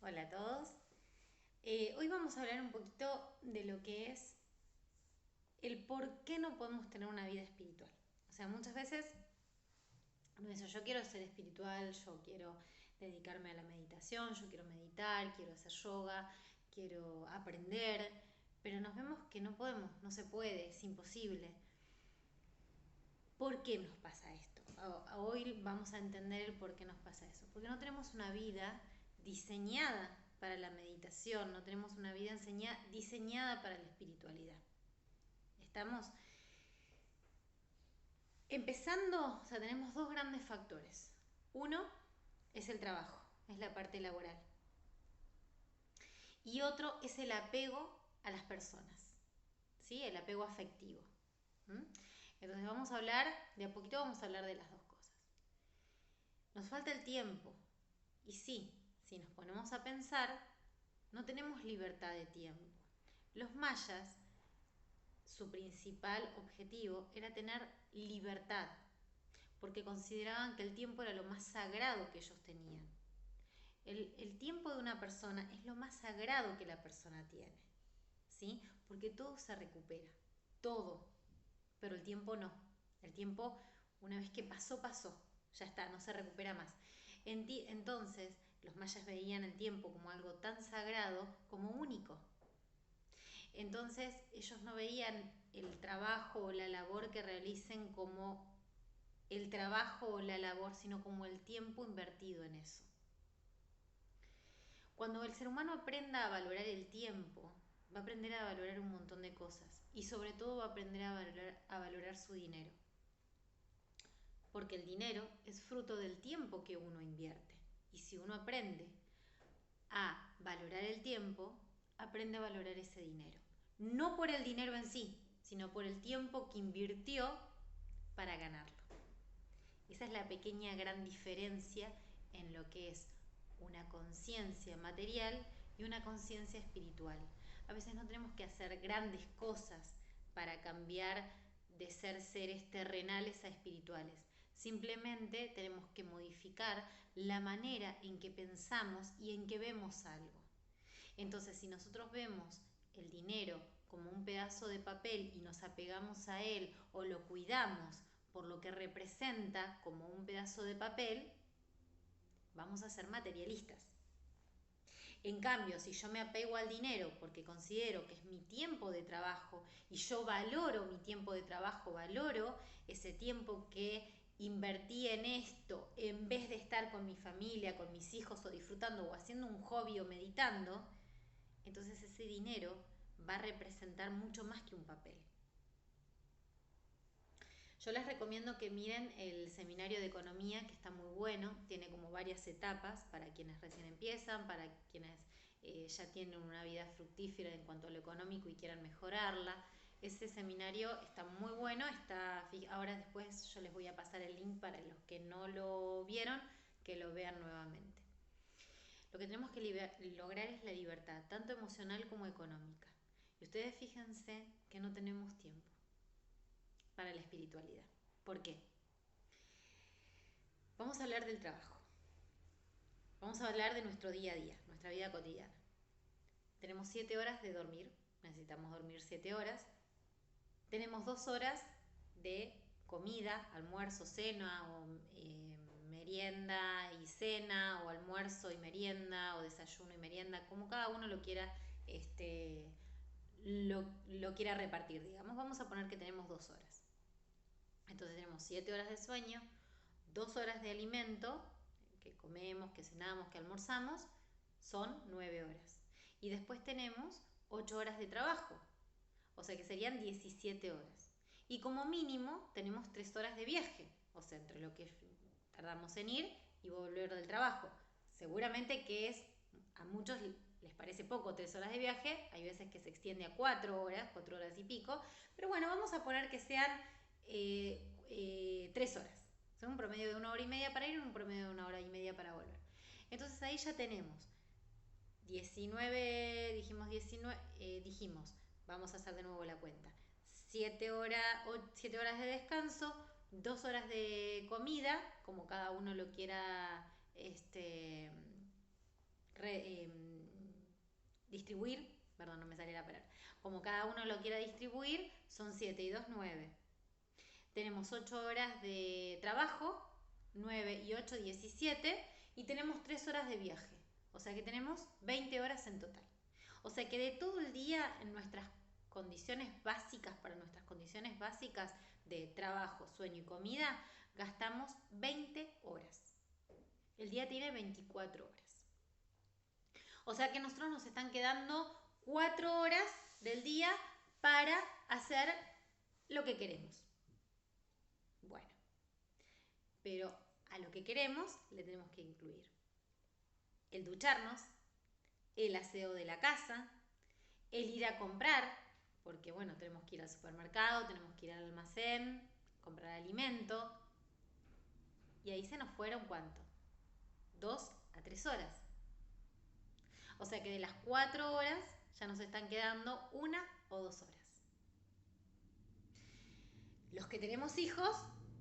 Hola a todos. Hoy vamos a hablar un poquito de lo que es el por qué no podemos tener una vida espiritual. O sea, muchas veces uno dice, yo quiero ser espiritual, yo quiero dedicarme a la meditación, yo quiero meditar, quiero hacer yoga, quiero aprender, pero nos vemos que no podemos, no se puede, es imposible. ¿Por qué nos pasa esto? Hoy vamos a entender el por qué nos pasa eso. Porque no tenemos una vida diseñada para la meditación, no tenemos una vida diseñada para la espiritualidad. Estamos empezando, o sea, tenemos dos grandes factores. Uno es el trabajo, es la parte laboral. Y otro es el apego a las personas, ¿sí? El apego afectivo. ¿Mm? Entonces vamos a hablar, de a poquito vamos a hablar de las dos cosas. Nos falta el tiempo. Y sí, si nos ponemos a pensar, no tenemos libertad de tiempo. Los mayas, su principal objetivo era tener libertad, porque consideraban que el tiempo era lo más sagrado que ellos tenían. El tiempo de una persona es lo más sagrado que la persona tiene, ¿sí? Porque todo se recupera, todo, pero el tiempo no. El tiempo, una vez que pasó, pasó, ya está, no se recupera más. Entonces, los mayas veían el tiempo como algo tan sagrado como único. Entonces, ellos no veían el trabajo o la labor que realicen como el trabajo o la labor, sino como el tiempo invertido en eso. Cuando el ser humano aprenda a valorar el tiempo, va a aprender a valorar un montón de cosas y sobre todo va a aprender a valorar su dinero. Porque el dinero es fruto del tiempo que uno invierte. Y si uno aprende a valorar el tiempo, aprende a valorar ese dinero. No por el dinero en sí, sino por el tiempo que invirtió para ganarlo. Esa es la pequeña gran diferencia en lo que es una conciencia material y una conciencia espiritual. A veces no tenemos que hacer grandes cosas para cambiar de ser seres terrenales a espirituales. Simplemente tenemos que modificar la manera en que pensamos y en que vemos algo. Entonces, si nosotros vemos el dinero como un pedazo de papel y nos apegamos a él o lo cuidamos por lo que representa como un pedazo de papel, vamos a ser materialistas. En cambio, si yo me apego al dinero porque considero que es mi tiempo de trabajo y yo valoro mi tiempo de trabajo, valoro ese tiempo que invertí en esto en vez de estar con mi familia, con mis hijos o disfrutando o haciendo un hobby o meditando, entonces ese dinero va a representar mucho más que un papel. Yo les recomiendo que miren el seminario de economía, que está muy bueno, tiene como varias etapas para quienes recién empiezan, para quienes ya tienen una vida fructífera en cuanto a lo económico y quieran mejorarla. Ese seminario está muy bueno, ahora después yo les voy a pasar el link para los que no lo vieron, que lo vean nuevamente. Lo que tenemos que lograr es la libertad, tanto emocional como económica. Y ustedes fíjense que no tenemos tiempo para la espiritualidad. ¿Por qué? Vamos a hablar del trabajo. Vamos a hablar de nuestro día a día, nuestra vida cotidiana. Tenemos 7 horas de dormir, necesitamos dormir 7 horas. Tenemos 2 horas de comida, almuerzo, cena o merienda y cena o almuerzo y merienda o desayuno y merienda, como cada uno lo quiera, lo quiera repartir, digamos. Vamos a poner que tenemos 2 horas. Entonces tenemos 7 horas de sueño, 2 horas de alimento, que comemos, que cenamos, que almorzamos, son 9 horas. Y después tenemos 8 horas de trabajo, o sea que serían 17 horas. Y como mínimo tenemos 3 horas de viaje, o sea, entre lo que tardamos en ir y volver del trabajo. Seguramente que a muchos les parece poco 3 horas de viaje, hay veces que se extiende a 4 horas, 4 horas y pico, pero bueno, vamos a poner que sean 3 horas. Son un promedio de 1 hora y media para ir y un promedio de 1 hora y media para volver. Entonces ahí ya tenemos 19, dijimos, vamos a hacer de nuevo la cuenta. 7 horas de descanso, 2 horas de comida, como cada uno lo quiera como cada uno lo quiera distribuir, son 7 y 2, 9. Tenemos 8 horas de trabajo, 9 y 8, 17, y tenemos 3 horas de viaje. O sea que tenemos 20 horas en total. O sea que de todo el día en nuestras condiciones básicas, para nuestras condiciones básicas de trabajo, sueño y comida, gastamos 20 horas. El día tiene 24 horas. O sea que nosotros nos están quedando 4 horas del día para hacer lo que queremos. Bueno, pero a lo que queremos le tenemos que incluir el ducharnos, el aseo de la casa, el ir a comprar, porque bueno, tenemos que ir al supermercado, tenemos que ir al almacén, comprar alimento. Y ahí se nos fueron ¿cuánto? 2 a 3 horas. O sea que de las 4 horas ya nos están quedando 1 o 2 horas. Los que tenemos hijos,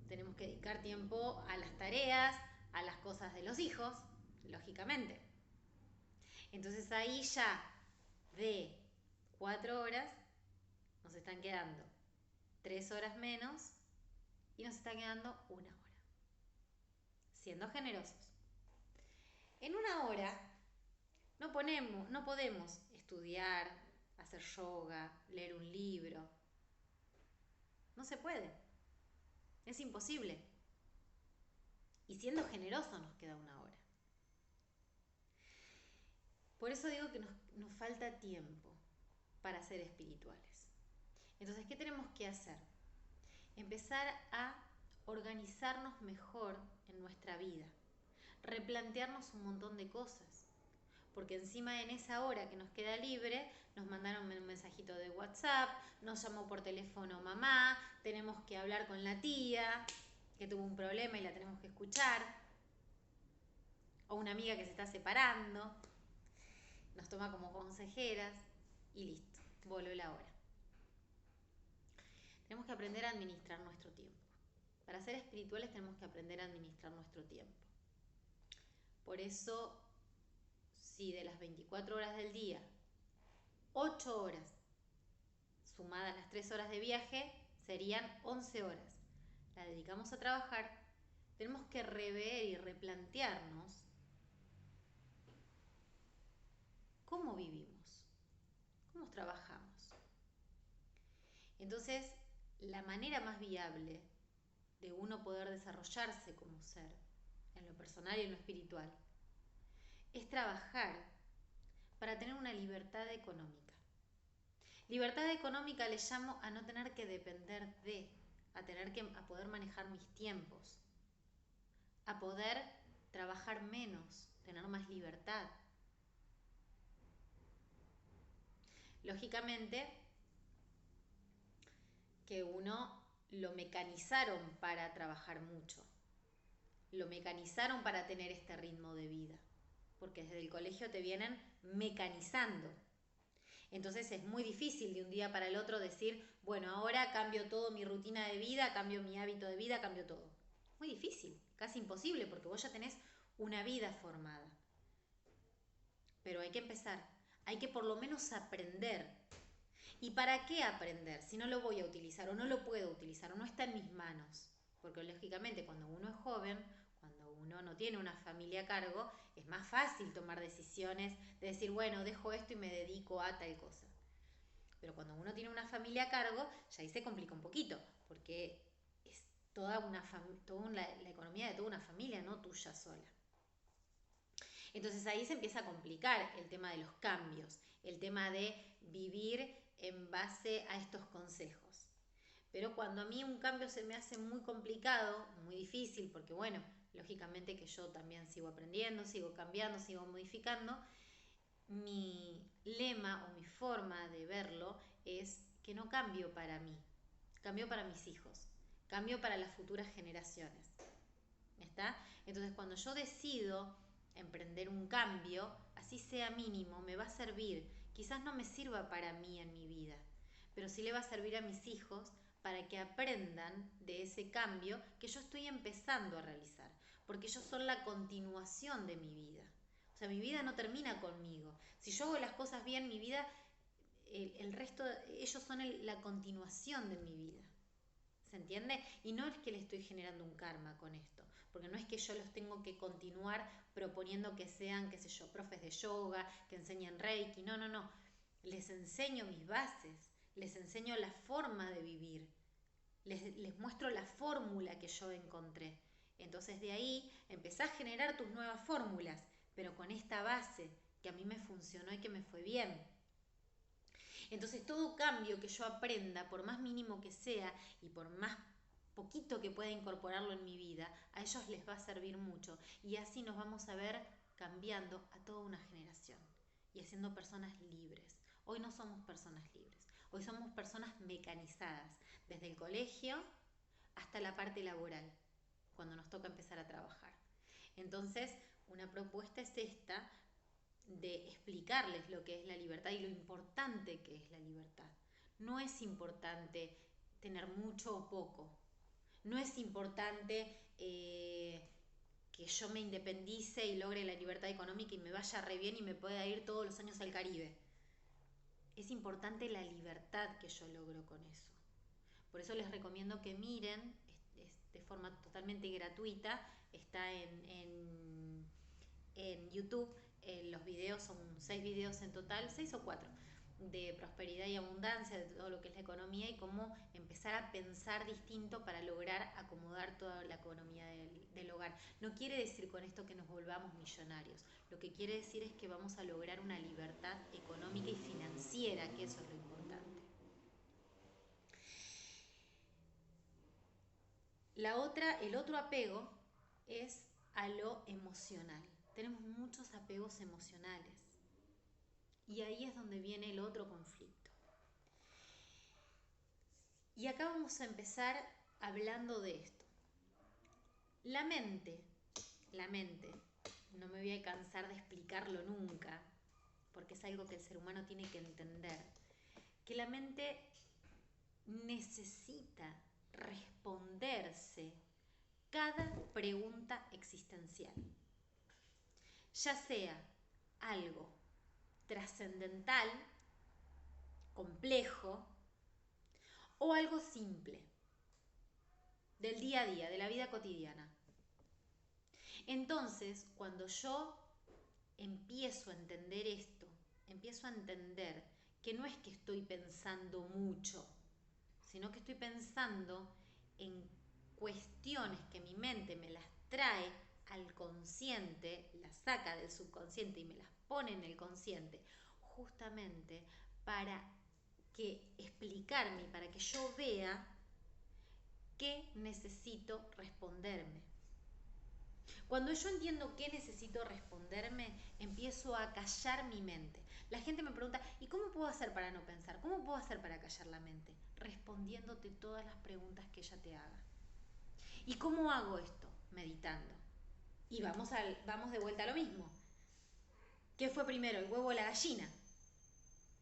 tenemos que dedicar tiempo a las tareas, a las cosas de los hijos, lógicamente. Entonces ahí ya de 4 horas nos están quedando 3 horas menos y nos está quedando 1 hora. Siendo generosos. En 1 hora no podemos estudiar, hacer yoga, leer un libro. No se puede. Es imposible. Y siendo generosos nos queda 1 hora. Por eso digo que nos falta tiempo para ser espirituales. Entonces, ¿qué tenemos que hacer? Empezar a organizarnos mejor en nuestra vida. Replantearnos un montón de cosas. Porque encima en esa hora que nos queda libre, nos mandaron un mensajito de WhatsApp, nos llamó por teléfono mamá, tenemos que hablar con la tía, que tuvo un problema y la tenemos que escuchar, o una amiga que se está separando, nos toma como consejeras y listo, voló la hora. Tenemos que aprender a administrar nuestro tiempo. Para ser espirituales tenemos que aprender a administrar nuestro tiempo. Por eso, si de las 24 horas del día, 8 horas, sumadas las 3 horas de viaje, serían 11 horas. La dedicamos a trabajar, tenemos que rever y replantearnos cómo vivimos, cómo trabajamos. Entonces, la manera más viable de uno poder desarrollarse como ser, en lo personal y en lo espiritual, es trabajar para tener una libertad económica. Libertad económica le llamo a no tener que depender de, a poder manejar mis tiempos, a poder trabajar menos, tener más libertad. Lógicamente que uno lo mecanizaron para trabajar mucho, lo mecanizaron para tener este ritmo de vida, porque desde el colegio te vienen mecanizando. Entonces es muy difícil de un día para el otro decir, bueno, ahora cambio todo mi rutina de vida, cambio mi hábito de vida, cambio todo. Muy difícil, casi imposible, porque vos ya tenés una vida formada. Pero hay que empezar, hay que por lo menos aprender. ¿Y para qué aprender si no lo voy a utilizar o no lo puedo utilizar o no está en mis manos? Porque lógicamente cuando uno es joven, cuando uno no tiene una familia a cargo, es más fácil tomar decisiones de decir, bueno, dejo esto y me dedico a tal cosa. Pero cuando uno tiene una familia a cargo, ya ahí se complica un poquito, porque es toda la economía de toda una familia, no tuya sola. Entonces ahí se empieza a complicar el tema de los cambios, el tema de vivir en base a estos consejos. Pero cuando a mí un cambio se me hace muy complicado, muy difícil, porque bueno, lógicamente que yo también sigo aprendiendo, sigo cambiando, sigo modificando, mi lema o mi forma de verlo es que no cambio para mí, cambio para mis hijos, cambio para las futuras generaciones. ¿Está? Entonces cuando yo decido emprender un cambio, así sea mínimo, me va a servir. Quizás no me sirva para mí en mi vida, pero sí le va a servir a mis hijos para que aprendan de ese cambio que yo estoy empezando a realizar, porque ellos son la continuación de mi vida. O sea, mi vida no termina conmigo. Si yo hago las cosas bien, mi vida el resto, ellos son la continuación de mi vida. ¿Se entiende? Y no es que le estoy generando un karma con esto, porque no es que yo los tengo que continuar proponiendo que sean, qué sé yo, profes de yoga, que enseñen Reiki, no, no, no. Les enseño mis bases, les enseño la forma de vivir, les muestro la fórmula que yo encontré. Entonces de ahí empezás a generar tus nuevas fórmulas, pero con esta base que a mí me funcionó y que me fue bien. Entonces todo cambio que yo aprenda, por más mínimo que sea y por más poquito que pueda incorporarlo en mi vida, a ellos les va a servir mucho. Y así nos vamos a ver cambiando a toda una generación y haciendo personas libres. Hoy no somos personas libres, hoy somos personas mecanizadas, desde el colegio hasta la parte laboral, cuando nos toca empezar a trabajar. Entonces, una propuesta es esta, de explicarles lo que es la libertad y lo importante que es la libertad. No es importante tener mucho o poco. No es importante que yo me independice y logre la libertad económica y me vaya re bien y me pueda ir todos los años al Caribe. Es importante la libertad que yo logro con eso. Por eso les recomiendo que miren, es de forma totalmente gratuita, está en YouTube. Los videos son 6 videos en total, 6 o 4, de prosperidad y abundancia, de todo lo que es la economía y cómo empezar a pensar distinto para lograr acomodar toda la economía del hogar. No quiere decir con esto que nos volvamos millonarios, lo que quiere decir es que vamos a lograr una libertad económica y financiera, que eso es lo importante. El otro apego es a lo emocional. Tenemos muchos apegos emocionales. Y ahí es donde viene el otro conflicto. Y acá vamos a empezar hablando de esto. La mente, no me voy a cansar de explicarlo nunca, porque es algo que el ser humano tiene que entender, que la mente necesita responderse cada pregunta existencial, ya sea algo trascendental, complejo, o algo simple, del día a día, de la vida cotidiana. Entonces, cuando yo empiezo a entender esto, empiezo a entender que no es que estoy pensando mucho, sino que estoy pensando en cuestiones que mi mente me las trae al consciente, las saca del subconsciente y me las pone en el consciente, justamente para que explicarme, para que yo vea qué necesito responderme. Cuando yo entiendo qué necesito responderme, empiezo a callar mi mente. La gente me pregunta, ¿y cómo puedo hacer para no pensar? ¿Cómo puedo hacer para callar la mente? Respondiéndote todas las preguntas que ella te haga. ¿Y cómo hago esto? Meditando. Y vamos de vuelta a lo mismo. ¿Qué fue primero, el huevo o la gallina?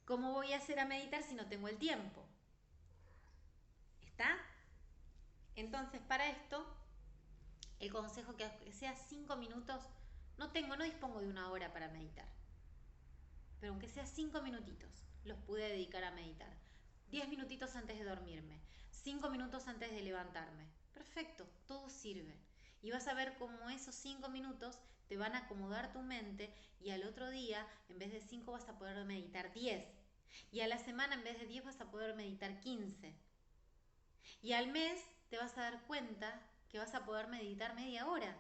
¿Cómo voy a hacer a meditar si no tengo el tiempo? ¿Está? Entonces, para esto, el consejo que sea 5 minutos, no dispongo de una hora para meditar, pero aunque sea 5 minutitos, los pude dedicar a meditar. 10 minutitos antes de dormirme, 5 minutos antes de levantarme. Perfecto, todo sirve. Y vas a ver cómo esos 5 minutos te van a acomodar tu mente y al otro día, en vez de 5 vas a poder meditar 10. Y a la semana, en vez de 10 vas a poder meditar 15. Y al mes te vas a dar cuenta que vas a poder meditar media hora.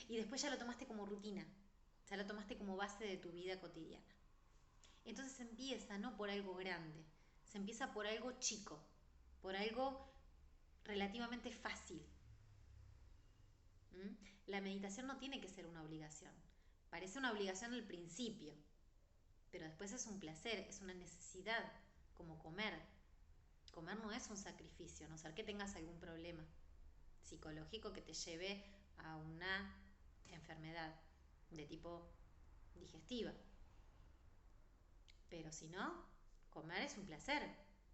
Y después ya lo tomaste como rutina, ya lo tomaste como base de tu vida cotidiana. Entonces se empieza no por algo grande, se empieza por algo chico, por algo relativamente fácil. La meditación no tiene que ser una obligación. Parece una obligación al principio, pero después es un placer, es una necesidad, como comer. Comer no es un sacrificio, a no ser que tengas algún problema psicológico que te lleve a una enfermedad de tipo digestiva. Pero si no, comer es un placer,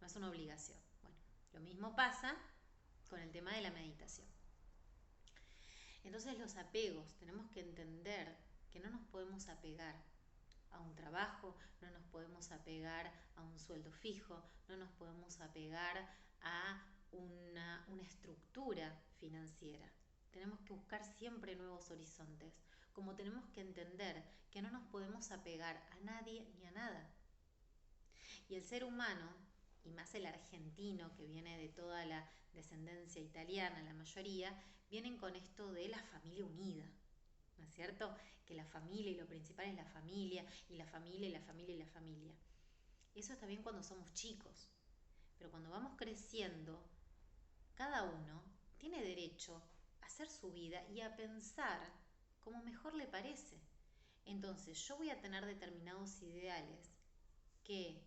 no es una obligación. Bueno, lo mismo pasa con el tema de la meditación. Entonces los apegos, tenemos que entender que no nos podemos apegar a un trabajo, no nos podemos apegar a un sueldo fijo, no nos podemos apegar a una estructura financiera. Tenemos que buscar siempre nuevos horizontes, como tenemos que entender que no nos podemos apegar a nadie ni a nada. Y el ser humano, y más el argentino, que viene de toda la descendencia italiana, la mayoría, vienen con esto de la familia unida, ¿no es cierto? Que la familia y lo principal es la familia, y la familia, y la familia, y la familia. Eso está bien cuando somos chicos, pero cuando vamos creciendo, cada uno tiene derecho a hacer su vida y a pensar como mejor le parece. Entonces yo voy a tener determinados ideales que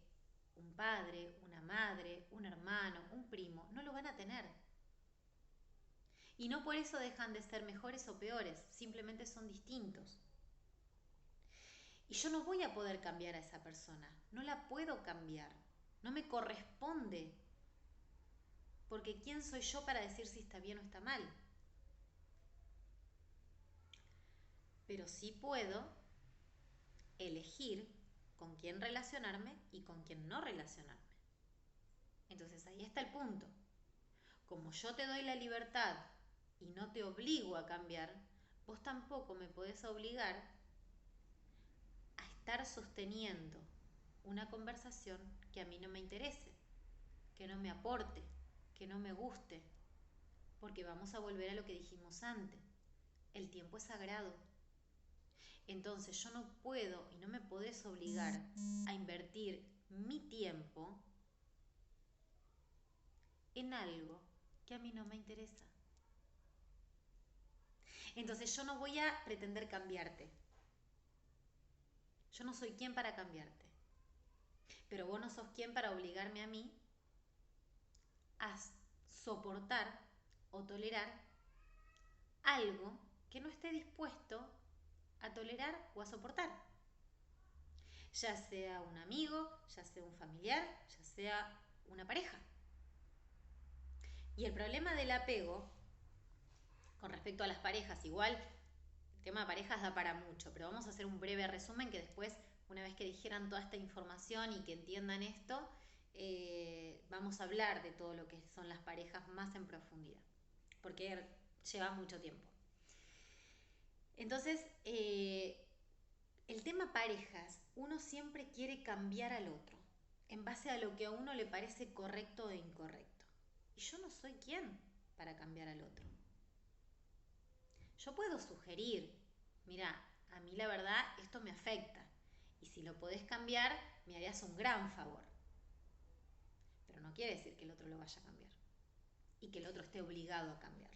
un padre, una madre, un hermano, un primo no lo van a tener. Y no por eso dejan de ser mejores o peores, simplemente son distintos. Y yo no voy a poder cambiar a esa persona, no la puedo cambiar, no me corresponde, porque ¿quién soy yo para decir si está bien o está mal? Pero sí puedo elegir con quién relacionarme y con quién no relacionarme. Entonces ahí está el punto. Como yo te doy la libertad y no te obligo a cambiar, vos tampoco me podés obligar a estar sosteniendo una conversación que a mí no me interese, que no me aporte, que no me guste, porque vamos a volver a lo que dijimos antes. El tiempo es sagrado. Entonces yo no puedo y no me podés obligar a invertir mi tiempo en algo que a mí no me interesa. Entonces yo no voy a pretender cambiarte. Yo no soy quien para cambiarte. Pero vos no sos quien para obligarme a mí a soportar o tolerar algo que no esté dispuesto a tolerar o a soportar. Ya sea un amigo, ya sea un familiar, ya sea una pareja. Y el problema del apego, con respecto a las parejas, igual el tema de parejas da para mucho, pero vamos a hacer un breve resumen que después, una vez que dijeran toda esta información y que entiendan esto, vamos a hablar de todo lo que son las parejas más en profundidad, porque lleva mucho tiempo. Entonces, el tema parejas, uno siempre quiere cambiar al otro en base a lo que a uno le parece correcto e incorrecto. Y yo no soy quien para cambiar al otro. Yo puedo sugerir, mira, a mí la verdad esto me afecta y si lo podés cambiar me harías un gran favor. Pero no quiere decir que el otro lo vaya a cambiar y que el otro esté obligado a cambiarlo.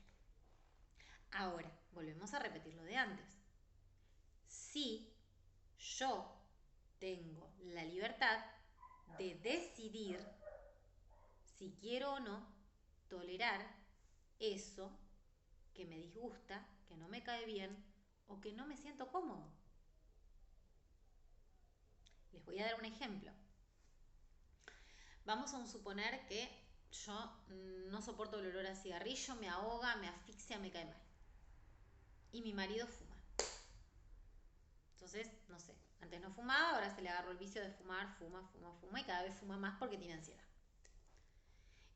Ahora, volvemos a repetir lo de antes. Si yo tengo la libertad de decidir si quiero o no tolerar eso que me disgusta, que no me cae bien o que no me siento cómodo. Les voy a dar un ejemplo. Vamos a suponer que yo no soporto el olor a cigarrillo, me ahoga, me asfixia, me cae mal. Y mi marido fuma. Entonces, no sé, antes no fumaba, ahora se le agarró el vicio de fumar, fuma y cada vez fuma más porque tiene ansiedad.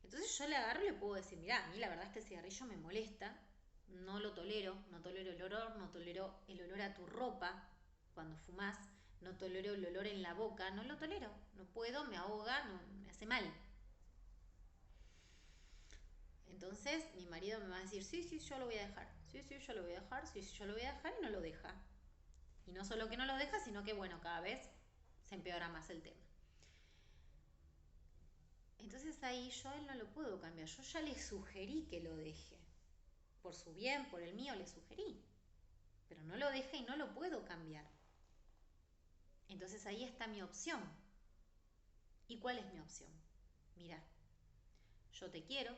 Entonces yo le agarro y le puedo decir, mira, a mí la verdad este cigarrillo me molesta, no lo tolero, no tolero el olor, no tolero el olor a tu ropa cuando fumás, no tolero el olor en la boca, no lo tolero, no puedo, me ahoga, no, me hace mal. Entonces mi marido me va a decir, sí, sí, yo lo voy a dejar, sí, sí, yo lo voy a dejar, sí, sí, yo lo voy a dejar y no lo deja. Y no solo que no lo deja, sino que bueno, cada vez se empeora más el tema. Entonces ahí yo a él no lo puedo cambiar, yo ya le sugerí que lo deje. Por su bien, por el mío, le sugerí. Pero no lo deja y no lo puedo cambiar. Entonces ahí está mi opción. ¿Y cuál es mi opción? Mira, yo te quiero,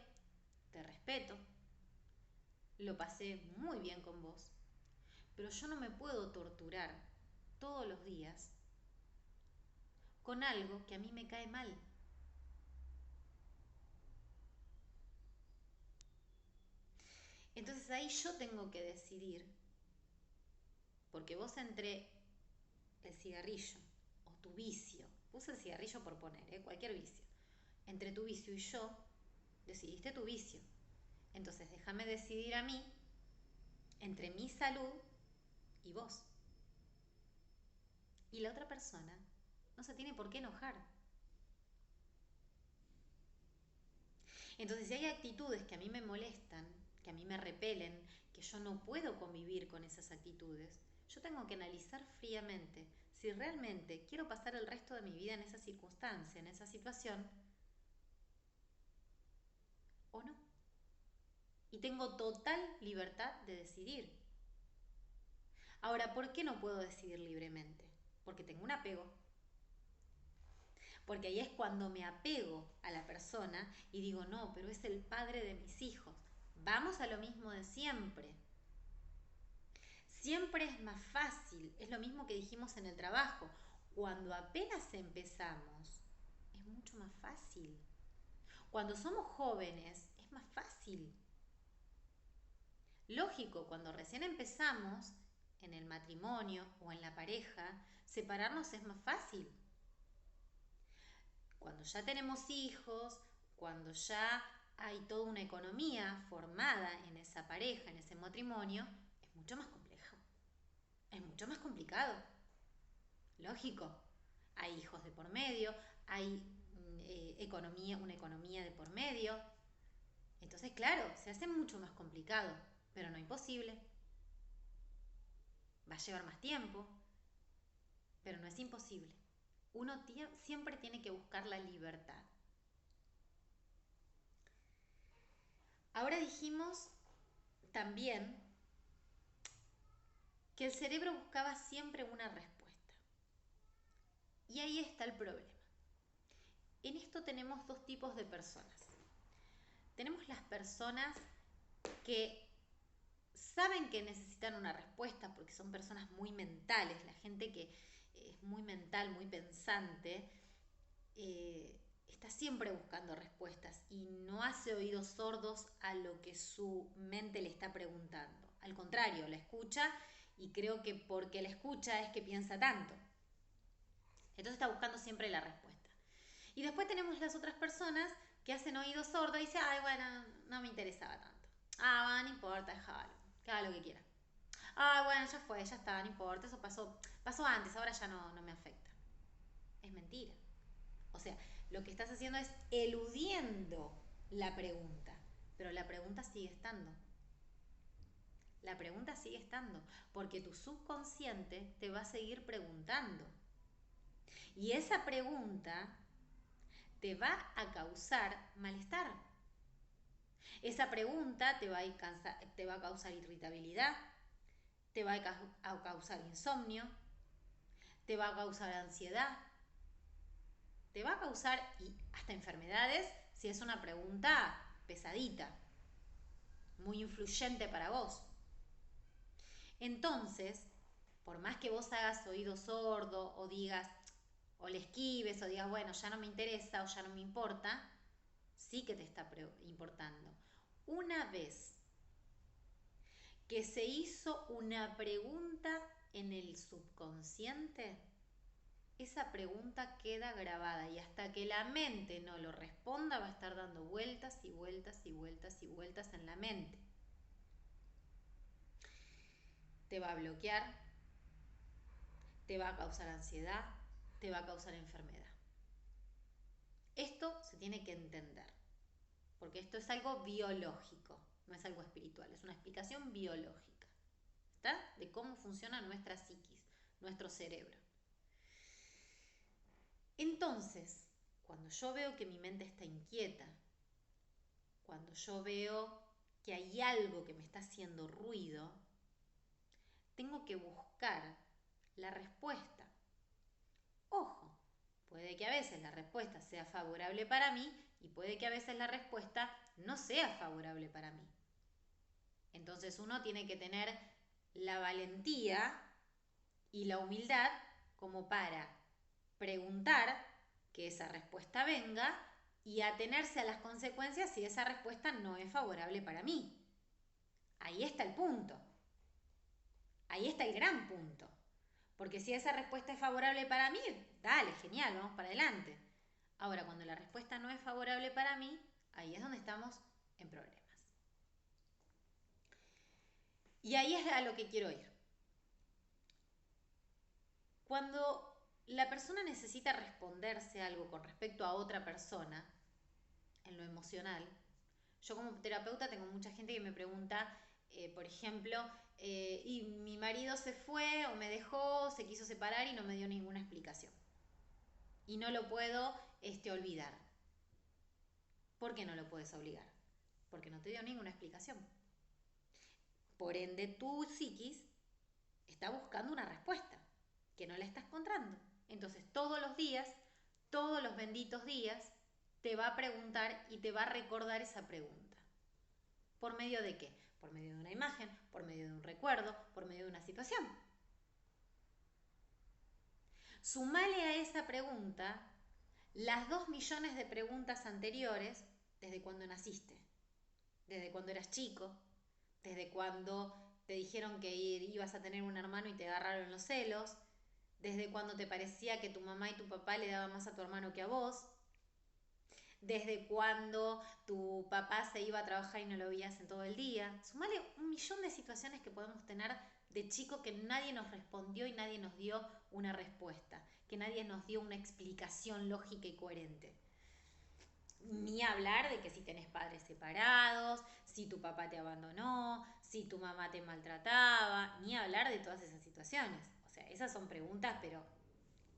te respeto, lo pasé muy bien con vos, pero yo no me puedo torturar todos los días con algo que a mí me cae mal. Entonces ahí yo tengo que decidir, porque vos entre el cigarrillo o tu vicio, puse el cigarrillo por poner, cualquier vicio, entre tu vicio y yo, decidiste tu vicio. Entonces déjame decidir a mí entre mi salud y vos. Y la otra persona no se tiene por qué enojar. Entonces, si hay actitudes que a mí me molestan, que a mí me repelen, que yo no puedo convivir con esas actitudes, yo tengo que analizar fríamente si realmente quiero pasar el resto de mi vida en esa circunstancia, en esa situación, o no. Y tengo total libertad de decidir. Ahora, ¿por qué no puedo decidir libremente? Porque tengo un apego. Porque ahí es cuando me apego a la persona y digo, no, pero es el padre de mis hijos. Vamos a lo mismo de siempre. Siempre es más fácil, es lo mismo que dijimos en el trabajo. Cuando apenas empezamos, es mucho más fácil. Cuando somos jóvenes, es más fácil. Lógico, cuando recién empezamos, en el matrimonio o en la pareja, separarnos es más fácil. Cuando ya tenemos hijos, cuando ya hay toda una economía formada en esa pareja, en ese matrimonio, es mucho más complejo, es mucho más complicado. Lógico, hay hijos de por medio, hay una economía de por medio. Entonces, claro, se hace mucho más complicado, pero no imposible. Va a llevar más tiempo, pero no es imposible. Uno siempre tiene que buscar la libertad. Ahora dijimos también que el cerebro buscaba siempre una respuesta. Y ahí está el problema. En esto tenemos dos tipos de personas. Tenemos las personas que saben que necesitan una respuesta porque son personas muy mentales, la gente que es muy mental, muy pensante, está siempre buscando respuestas y no hace oídos sordos a lo que su mente le está preguntando. Al contrario, la escucha y creo que porque la escucha es que piensa tanto. Entonces está buscando siempre la respuesta. Y después tenemos las otras personas que hacen oídos sordos y dicen, ay, bueno, no me interesaba tanto. Ah, bueno, no importa, déjalo, que haga lo que quiera. Ah, bueno, ya fue, ya está, no importa, eso pasó antes, ahora ya no me afecta. Es mentira. O sea, lo que estás haciendo es eludiendo la pregunta, pero la pregunta sigue estando. La pregunta sigue estando, porque tu subconsciente te va a seguir preguntando. Y esa pregunta te va a causar malestar. Esa pregunta te va a causar irritabilidad, te va a causar insomnio, te va a causar ansiedad, te va a causar y hasta enfermedades si es una pregunta pesadita, muy influyente para vos. Entonces, por más que vos hagas oído sordo o digas, o le esquives o digas, bueno, ya no me interesa o ya no me importa, sí que te está importando. Una vez que se hizo una pregunta en el subconsciente, esa pregunta queda grabada y hasta que la mente no lo responda va a estar dando vueltas y vueltas y vueltas y vueltas en la mente. Te va a bloquear, te va a causar ansiedad, te va a causar enfermedad. Esto se tiene que entender, porque esto es algo biológico, no es algo espiritual, es una explicación biológica, ¿está? De cómo funciona nuestra psiquis, nuestro cerebro. Entonces, cuando yo veo que mi mente está inquieta, cuando yo veo que hay algo que me está haciendo ruido, tengo que buscar la respuesta. Ojo, puede que a veces la respuesta sea favorable para mí y puede que a veces la respuesta no sea favorable para mí. Entonces uno tiene que tener la valentía y la humildad como para preguntar que esa respuesta venga y atenerse a las consecuencias si esa respuesta no es favorable para mí. Ahí está el punto. Ahí está el gran punto. Porque si esa respuesta es favorable para mí, dale, genial, vamos para adelante. Ahora, cuando la respuesta no es favorable para mí, ahí es donde estamos en problemas. Y ahí es a lo que quiero ir. Cuando la persona necesita responderse algo con respecto a otra persona, en lo emocional, yo como terapeuta tengo mucha gente que me pregunta, por ejemplo, y mi marido se fue o me dejó, se quiso separar y no me dio ninguna explicación. Y no lo puedo olvidar. ¿Por qué no lo puedes obligar? Porque no te dio ninguna explicación. Por ende, tu psiquis está buscando una respuesta que no la está encontrando. Entonces, todos los días, todos los benditos días, te va a preguntar y te va a recordar esa pregunta. ¿Por medio de qué? Por medio de una imagen, por medio de un recuerdo, por medio de una situación. Sumale a esa pregunta las 2 millones de preguntas anteriores desde cuando naciste, desde cuando eras chico, desde cuando te dijeron que ibas a tener un hermano y te agarraron los celos, desde cuando te parecía que tu mamá y tu papá le daban más a tu hermano que a vos, desde cuando tu papá se iba a trabajar y no lo veías en todo el día. Sumale 1.000.000 de situaciones que podemos tener de chico que nadie nos respondió y nadie nos dio una respuesta, que nadie nos dio una explicación lógica y coherente. Ni hablar de que si tenés padres separados, si tu papá te abandonó, si tu mamá te maltrataba, ni hablar de todas esas situaciones. O sea, esas son preguntas, pero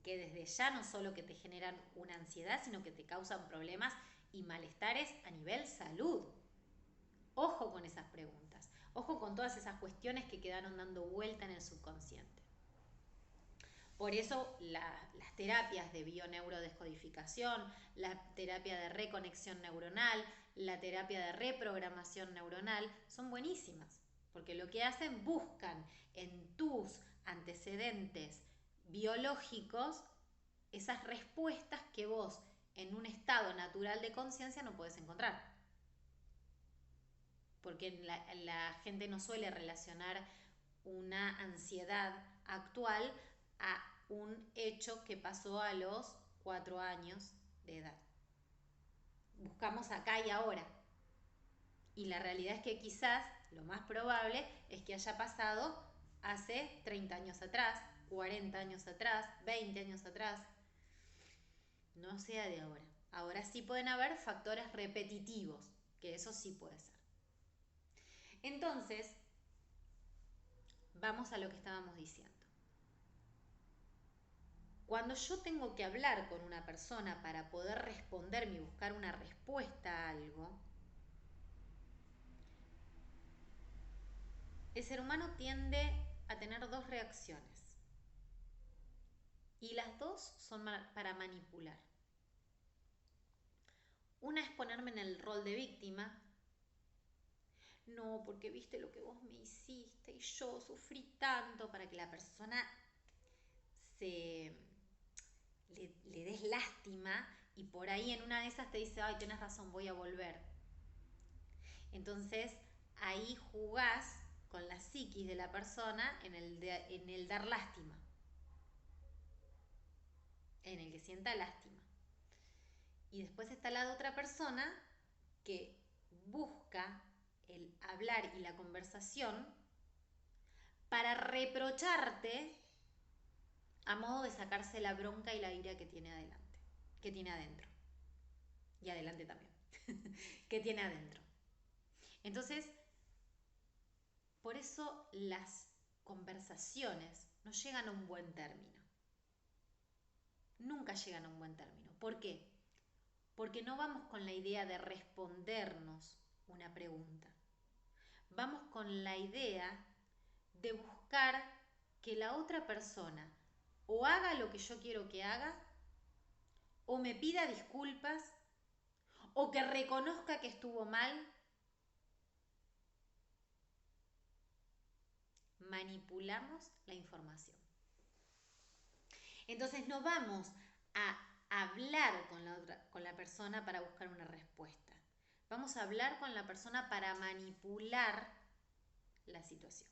que desde ya no solo que te generan una ansiedad, sino que te causan problemas y malestares a nivel salud. Ojo con esas preguntas, ojo con todas esas cuestiones que quedaron dando vuelta en el subconsciente. Por eso las terapias de bioneurodescodificación, la terapia de reconexión neuronal, la terapia de reprogramación neuronal son buenísimas, porque lo que hacen, buscan en tus antecedentes biológicos esas respuestas que vos en un estado natural de conciencia no puedes encontrar. Porque la gente no suele relacionar una ansiedad actual a un hecho que pasó a los 4 años de edad. Buscamos acá y ahora. Y la realidad es que quizás lo más probable es que haya pasado hace 30 años atrás, 40 años atrás, 20 años atrás. No sea de ahora. Ahora sí pueden haber factores repetitivos, que eso sí puede ser. Entonces, vamos a lo que estábamos diciendo. Cuando yo tengo que hablar con una persona para poder responderme y buscar una respuesta a algo, el ser humano tiende a tener 2 reacciones. Y las 2 son para manipular. Una es ponerme en el rol de víctima. No, porque viste lo que vos me hiciste y yo sufrí tanto, para que la persona le des lástima y por ahí en una de esas te dice, ay, tenés razón, voy a volver. Entonces ahí jugás con la psiquis de la persona en el dar lástima, en el que sienta lástima. Y después está la de otra persona que busca el hablar y la conversación para reprocharte a modo de sacarse la bronca y la ira que tiene adelante, que tiene adentro. Y adelante también, que tiene adentro. Entonces, por eso las conversaciones no llegan a un buen término. Nunca llegan a un buen término. ¿Por qué? Porque no vamos con la idea de respondernos una pregunta. Vamos con la idea de buscar que la otra persona o haga lo que yo quiero que haga, o me pida disculpas, o que reconozca que estuvo mal. Manipulamos la información. Entonces no vamos a hablar con la persona para buscar una respuesta. Vamos a hablar con la persona para manipular la situación.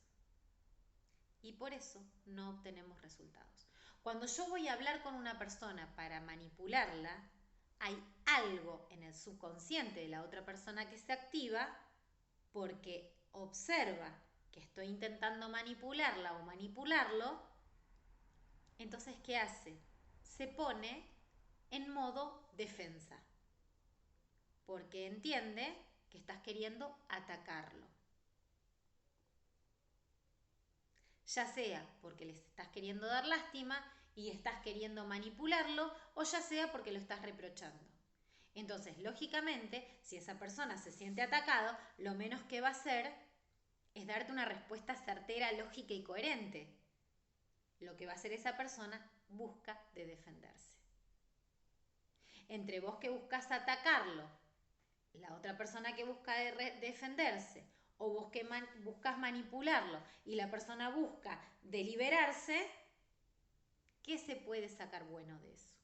y por eso no obtenemos resultados. Cuando yo voy a hablar con una persona para manipularla, hay algo en el subconsciente de la otra persona que se activa porque observa que estoy intentando manipularla o manipularlo. Entonces, ¿qué hace? Se pone en modo defensa, porque entiende que estás queriendo atacarlo. Ya sea porque le estás queriendo dar lástima y estás queriendo manipularlo, o ya sea porque lo estás reprochando. Entonces, lógicamente, si esa persona se siente atacado, lo menos que va a hacer es darte una respuesta certera, lógica y coherente. Lo que va a hacer esa persona busca de defenderse. Entre vos que buscas atacarlo, la otra persona que busca defenderse, o vos que buscas manipularlo y la persona busca deliberarse, ¿qué se puede sacar bueno de eso?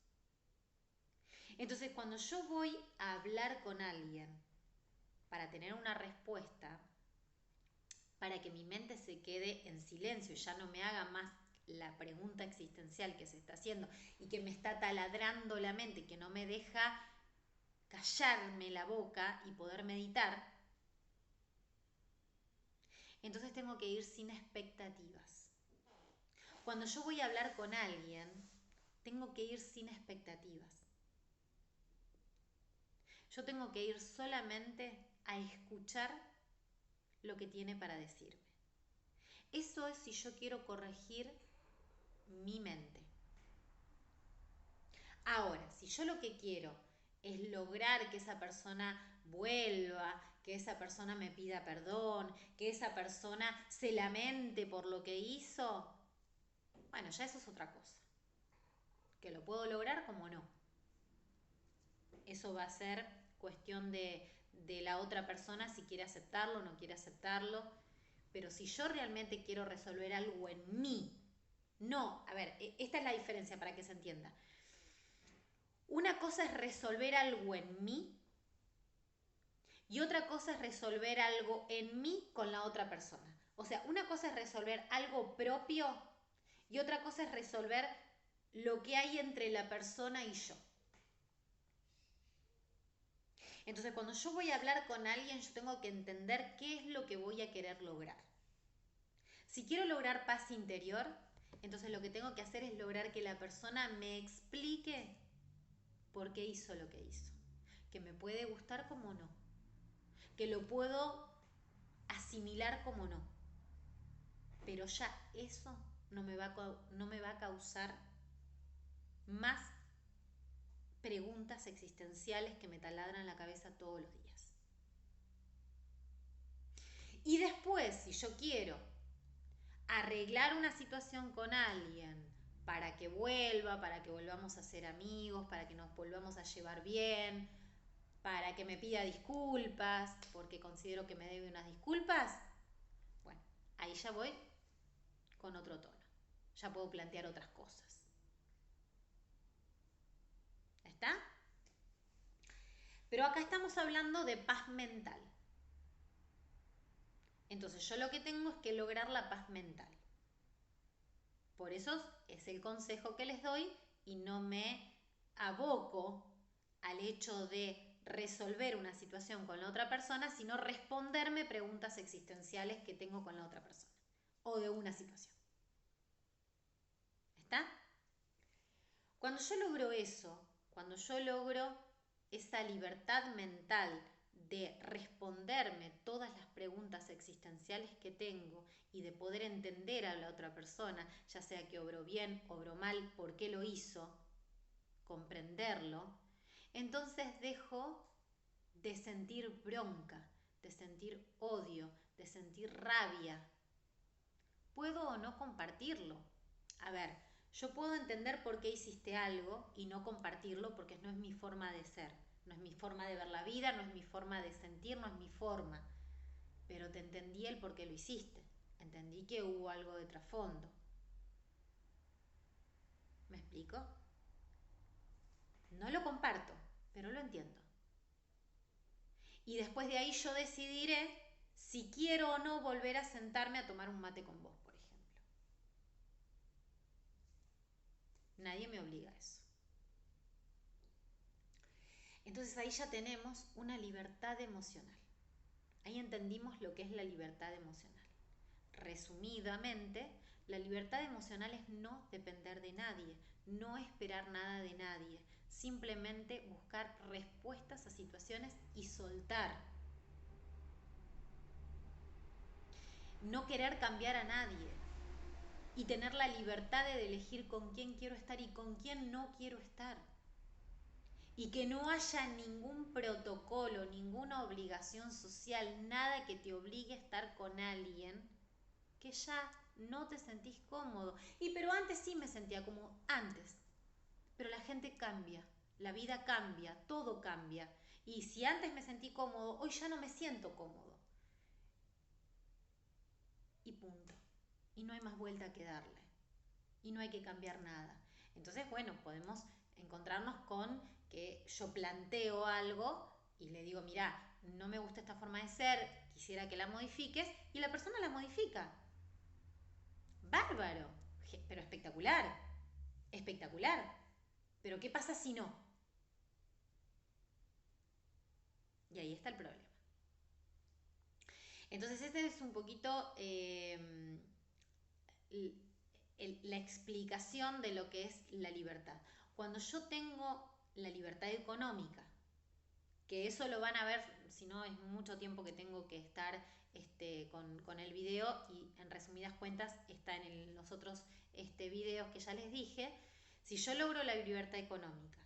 Entonces, cuando yo voy a hablar con alguien para tener una respuesta, para que mi mente se quede en silencio y ya no me haga más la pregunta existencial que se está haciendo y que me está taladrando la mente, que no me deja callarme la boca y poder meditar, entonces tengo que ir sin expectativas. Cuando yo voy a hablar con alguien, tengo que ir sin expectativas. Yo tengo que ir solamente a escuchar lo que tiene para decirme. Eso es si yo quiero corregir mi mente. Ahora, si yo lo que quiero es lograr que esa persona vuelva, que esa persona me pida perdón, que esa persona se lamente por lo que hizo, bueno, ya eso es otra cosa. Que lo puedo lograr como no. Eso va a ser cuestión de la otra persona si quiere aceptarlo o no quiere aceptarlo. Pero si yo realmente quiero resolver algo en mí, no, a ver, esta es la diferencia para que se entienda. Una cosa es resolver algo en mí y otra cosa es resolver algo en mí con la otra persona. O sea, una cosa es resolver algo propio y otra cosa es resolver lo que hay entre la persona y yo. Entonces, cuando yo voy a hablar con alguien, yo tengo que entender qué es lo que voy a querer lograr. Si quiero lograr paz interior, entonces lo que tengo que hacer es lograr que la persona me explique por qué hizo lo que hizo. Que me puede gustar como no. Que lo puedo asimilar como no. Pero ya eso no me va a causar más preguntas existenciales que me taladran la cabeza todos los días. Y después, si yo quiero arreglar una situación con alguien para que vuelva, para que volvamos a ser amigos, para que nos volvamos a llevar bien, para que me pida disculpas, porque considero que me debe unas disculpas, bueno, ahí ya voy con otro tono. Ya puedo plantear otras cosas. ¿Está? Pero acá estamos hablando de paz mental. Entonces yo lo que tengo es que lograr la paz mental. Por eso es el consejo que les doy y no me aboco al hecho de resolver una situación con la otra persona, sino responderme preguntas existenciales que tengo con la otra persona o de una situación. ¿Está? Cuando yo logro eso, cuando yo logro esa libertad mental de responderme todas las preguntas existenciales que tengo y de poder entender a la otra persona, ya sea que obró bien, obró mal, por qué lo hizo, comprenderlo, entonces dejo de sentir bronca, de sentir odio, de sentir rabia. Puedo o no compartirlo. A ver, yo puedo entender por qué hiciste algo y no compartirlo porque no es mi forma de ser, no es mi forma de ver la vida, no es mi forma de sentir, no es mi forma. Pero te entendí el por qué lo hiciste. Entendí que hubo algo de trasfondo. ¿Me explico? No lo comparto, pero lo entiendo. Y después de ahí yo decidiré si quiero o no volver a sentarme a tomar un mate con vos, por ejemplo. Nadie me obliga a eso. Entonces ahí ya tenemos una libertad emocional. Ahí entendimos lo que es la libertad emocional. Resumidamente, la libertad emocional es no depender de nadie, no esperar nada de nadie, simplemente buscar respuestas a situaciones y soltar. No querer cambiar a nadie y tener la libertad de elegir con quién quiero estar y con quién no quiero estar. Y que no haya ningún protocolo, ninguna obligación social, nada que te obligue a estar con alguien que ya no te sentís cómodo. Pero antes sí me sentía cómodo, antes. Pero la gente cambia, la vida cambia, todo cambia. Y si antes me sentí cómodo, hoy ya no me siento cómodo. Y punto. Y no hay más vuelta que darle. Y no hay que cambiar nada. Entonces, bueno, podemos encontrarnos con que yo planteo algo y le digo, mira, no me gusta esta forma de ser, quisiera que la modifiques, y la persona la modifica. Bárbaro, pero espectacular, espectacular. Pero ¿qué pasa si no? Y ahí está el problema. Entonces ese es un poquito la explicación de lo que es la libertad. Cuando yo tengo la libertad económica, que eso lo van a ver, si no es mucho tiempo que tengo que estar con el video, y en resumidas cuentas está en los otros videos que ya les dije. Si yo logro la libertad económica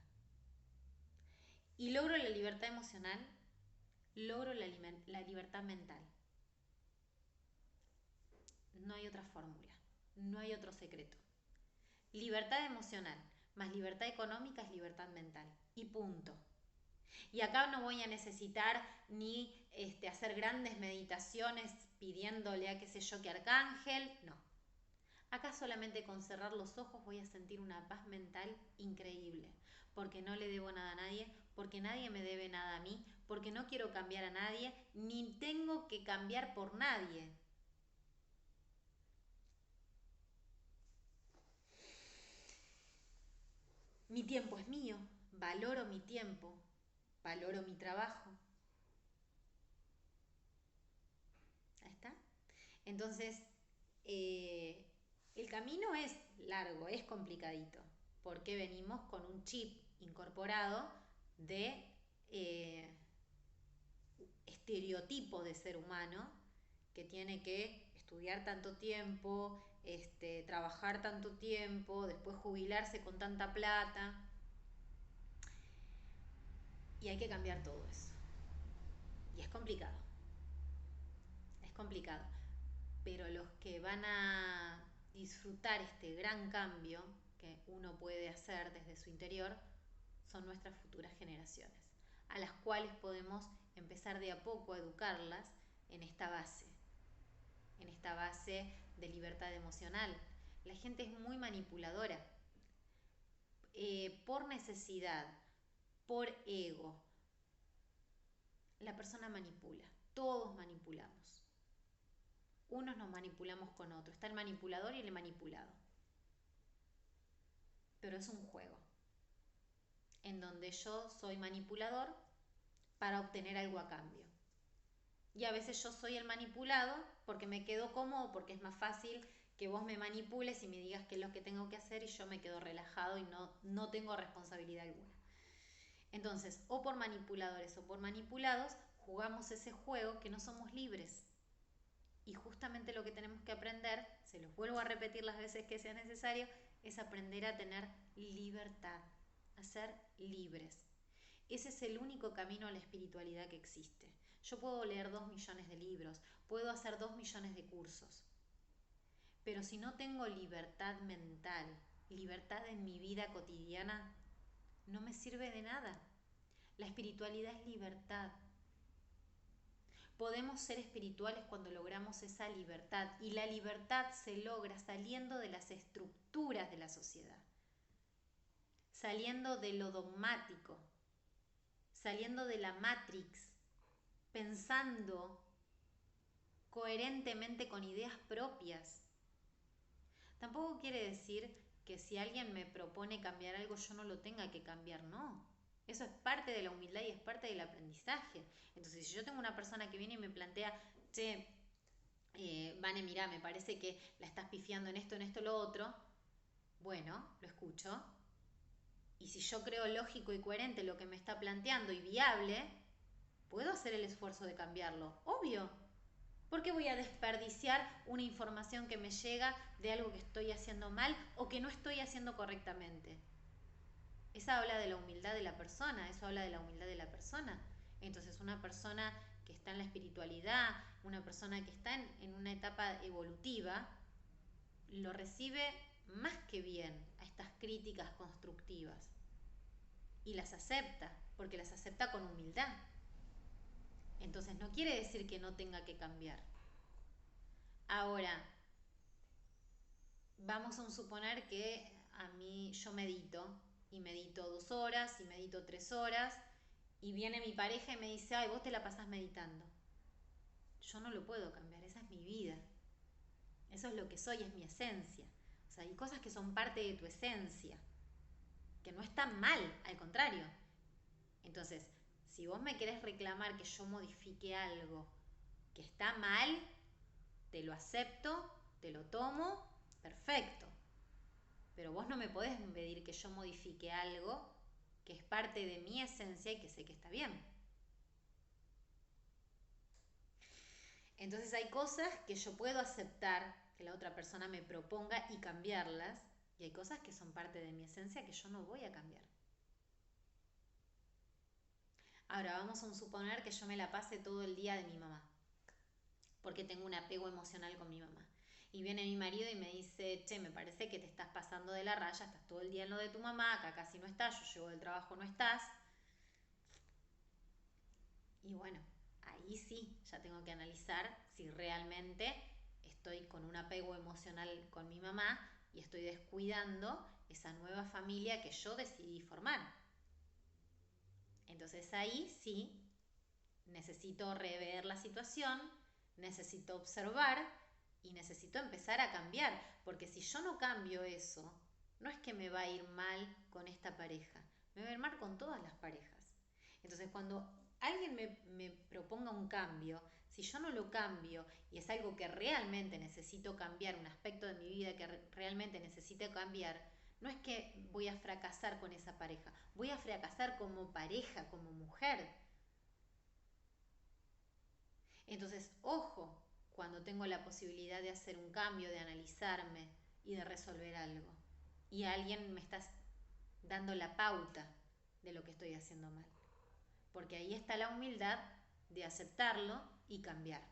y logro la libertad emocional, logro la libertad mental. No hay otra fórmula, no hay otro secreto. Libertad emocional más libertad económica es libertad mental. Y punto. Y acá no voy a necesitar ni hacer grandes meditaciones pidiéndole a qué sé yo qué arcángel, no. Acá solamente con cerrar los ojos voy a sentir una paz mental increíble, porque no le debo nada a nadie, porque nadie me debe nada a mí, porque no quiero cambiar a nadie, ni tengo que cambiar por nadie. Mi tiempo es mío, valoro mi tiempo, valoro mi trabajo. Ahí está. Entonces, el camino es largo, es complicadito, porque venimos con un chip incorporado de estereotipo de ser humano que tiene que estudiar tanto tiempo, trabajar tanto tiempo, después jubilarse con tanta plata. Y hay que cambiar todo eso. Y es complicado. Es complicado. Pero los que van a disfrutar este gran cambio que uno puede hacer desde su interior son nuestras futuras generaciones, a las cuales podemos empezar de a poco a educarlas en esta base de libertad emocional. La gente es muy manipuladora, por necesidad, por ego. La persona manipula, todos manipulamos. Unos nos manipulamos con otros, está el manipulador y el manipulado. Pero es un juego en donde yo soy manipulador para obtener algo a cambio. Y a veces yo soy el manipulado porque me quedo cómodo, porque es más fácil que vos me manipules y me digas qué es lo que tengo que hacer y yo me quedo relajado y no tengo responsabilidad alguna. Entonces, o por manipuladores o por manipulados, jugamos ese juego que no somos libres. Y justamente lo que tenemos que aprender, se los vuelvo a repetir las veces que sea necesario, es aprender a tener libertad, a ser libres. Ese es el único camino a la espiritualidad que existe. Yo puedo leer 2 millones de libros, puedo hacer 2 millones de cursos, pero si no tengo libertad mental, libertad en mi vida cotidiana, no me sirve de nada. La espiritualidad es libertad. Podemos ser espirituales cuando logramos esa libertad, y la libertad se logra saliendo de las estructuras de la sociedad, saliendo de lo dogmático, saliendo de la Matrix, pensando coherentemente con ideas propias. Tampoco quiere decir que si alguien me propone cambiar algo yo no lo tenga que cambiar, no. Eso es parte de la humildad y es parte del aprendizaje. Entonces, si yo tengo una persona que viene y me plantea, che, Vane, mira, me parece que la estás pifiando en esto, lo otro, bueno, lo escucho. Y si yo creo lógico y coherente lo que me está planteando y viable, puedo hacer el esfuerzo de cambiarlo, obvio. ¿Por qué voy a desperdiciar una información que me llega de algo que estoy haciendo mal o que no estoy haciendo correctamente? Esa habla de la humildad de la persona, eso habla de la humildad de la persona. Entonces una persona que está en la espiritualidad, una persona que está en una etapa evolutiva, lo recibe más que bien a estas críticas constructivas y las acepta, porque las acepta con humildad. Entonces no quiere decir que no tenga que cambiar. Ahora, vamos a suponer que a mí yo medito y medito 2 horas y medito 3 horas y viene mi pareja y me dice, ay, vos te la pasás meditando. Yo no lo puedo cambiar, esa es mi vida. Eso es lo que soy, es mi esencia. O sea, hay cosas que son parte de tu esencia, que no están mal, al contrario. Entonces, si vos me querés reclamar que yo modifique algo que está mal, te lo acepto, te lo tomo, perfecto. Pero vos no me podés pedir que yo modifique algo que es parte de mi esencia y que sé que está bien. Entonces hay cosas que yo puedo aceptar que la otra persona me proponga y cambiarlas, y hay cosas que son parte de mi esencia que yo no voy a cambiar. Ahora vamos a suponer que yo me la pase todo el día de mi mamá, porque tengo un apego emocional con mi mamá. Y viene mi marido y me dice, che, me parece que te estás pasando de la raya, estás todo el día en lo de tu mamá, acá casi no estás, yo llego del trabajo, no estás. Y bueno, ahí sí, ya tengo que analizar si realmente estoy con un apego emocional con mi mamá y estoy descuidando esa nueva familia que yo decidí formar. Entonces ahí sí necesito rever la situación, necesito observar y necesito empezar a cambiar, porque si yo no cambio eso, no es que me va a ir mal con esta pareja, me va a ir mal con todas las parejas. Entonces cuando alguien me proponga un cambio, si yo no lo cambio y es algo que realmente necesito cambiar, un aspecto de mi vida que realmente necesito cambiar, no es que voy a fracasar con esa pareja, voy a fracasar como pareja, como mujer. Entonces, ojo, cuando tengo la posibilidad de hacer un cambio, de analizarme y de resolver algo. Y alguien me está dando la pauta de lo que estoy haciendo mal. Porque ahí está la humildad de aceptarlo y cambiar.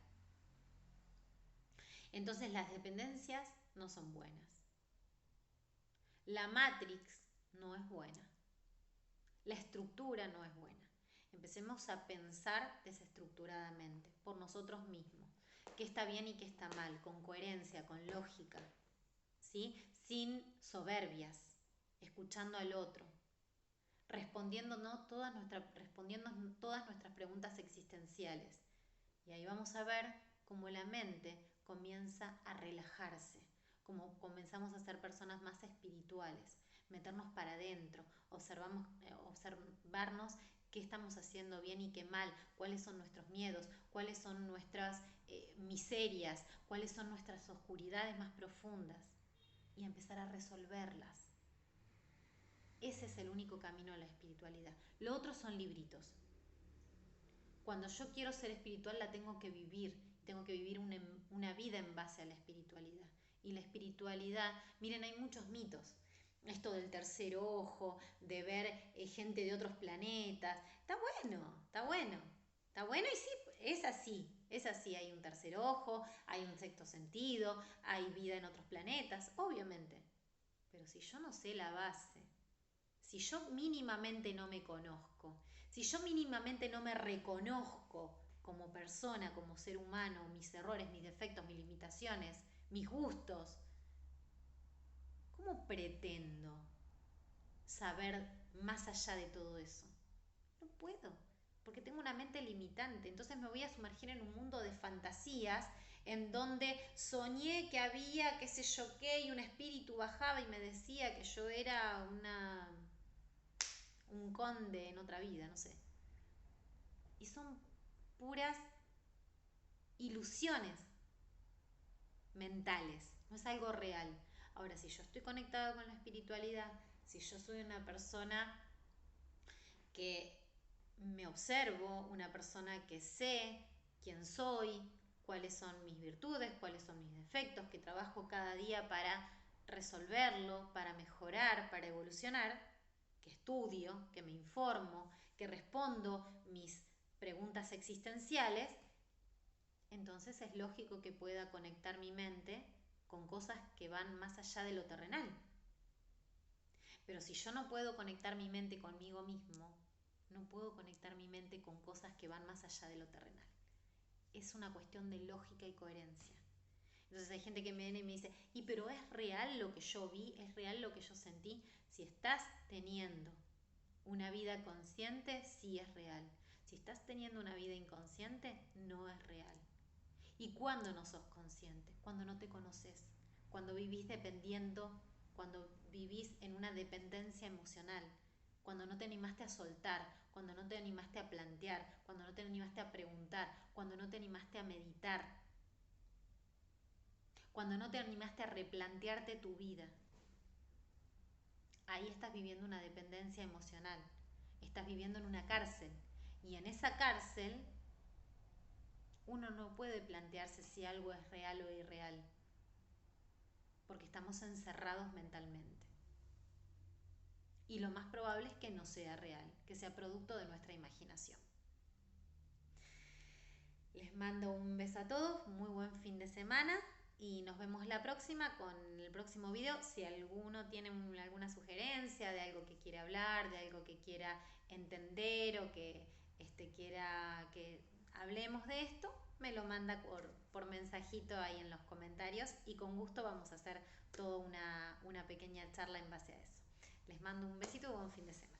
Entonces las dependencias no son buenas. La matrix no es buena. La estructura no es buena. Empecemos a pensar desestructuradamente, por nosotros mismos. Qué está bien y qué está mal, con coherencia, con lógica, ¿sí? Sin soberbias, escuchando al otro, respondiendo todas nuestras preguntas existenciales. Y ahí vamos a ver cómo la mente comienza a relajarse, cómo comenzamos a ser personas más espirituales, meternos para adentro, observarnos qué estamos haciendo bien y qué mal, cuáles son nuestros miedos, cuáles son nuestras miserias, cuáles son nuestras oscuridades más profundas y empezar a resolverlas. Ese es el único camino a la espiritualidad. Lo otro son libritos. Cuando yo quiero ser espiritual la tengo que vivir una vida en base a la espiritualidad. Y la espiritualidad, miren, hay muchos mitos. Esto del tercer ojo, de ver gente de otros planetas. Está bueno, está bueno. Está bueno y sí, es así. Hay un tercer ojo, hay un sexto sentido, hay vida en otros planetas, obviamente. Pero si yo no sé la base, si yo mínimamente no me conozco, si yo mínimamente no me reconozco como persona, como ser humano, mis errores, mis defectos, mis limitaciones, mis gustos, ¿cómo pretendo saber más allá de todo eso? No puedo, porque tengo una mente limitante. Entonces me voy a sumergir en un mundo de fantasías en donde soñé que había, qué sé yo qué, y un espíritu bajaba y me decía que yo era un conde en otra vida, no sé. Y son puras ilusiones mentales, no es algo real. Ahora, si yo estoy conectada con la espiritualidad, si yo soy una persona que me observo, una persona que sé quién soy, cuáles son mis virtudes, cuáles son mis defectos, que trabajo cada día para resolverlo, para mejorar, para evolucionar, que estudio, que me informo, que respondo mis preguntas existenciales, entonces es lógico que pueda conectar mi mente con cosas que van más allá de lo terrenal. Pero si yo no puedo conectar mi mente conmigo mismo, no puedo conectar mi mente con cosas que van más allá de lo terrenal. Es una cuestión de lógica y coherencia. Entonces hay gente que me viene y me dice, ¿y pero es real lo que yo vi? ¿Es real lo que yo sentí? Si estás teniendo una vida consciente, sí es real. Si estás teniendo una vida inconsciente, no es real. ¿Y cuándo no sos consciente? Cuando no te conoces, cuando vivís dependiendo, cuando vivís en una dependencia emocional, cuando no te animaste a soltar, cuando no te animaste a plantear, cuando no te animaste a preguntar, cuando no te animaste a meditar, cuando no te animaste a replantearte tu vida. Ahí estás viviendo una dependencia emocional, estás viviendo en una cárcel y en esa cárcel uno no puede plantearse si algo es real o irreal, porque estamos encerrados mentalmente. Y lo más probable es que no sea real, que sea producto de nuestra imaginación. Les mando un beso a todos, muy buen fin de semana y nos vemos la próxima con el próximo video. Si alguno tiene alguna sugerencia de algo que quiere hablar, de algo que quiera entender o que quiera que hablemos de esto, me lo manda por mensajito ahí en los comentarios y con gusto vamos a hacer toda una pequeña charla en base a eso. Les mando un besito y buen fin de semana.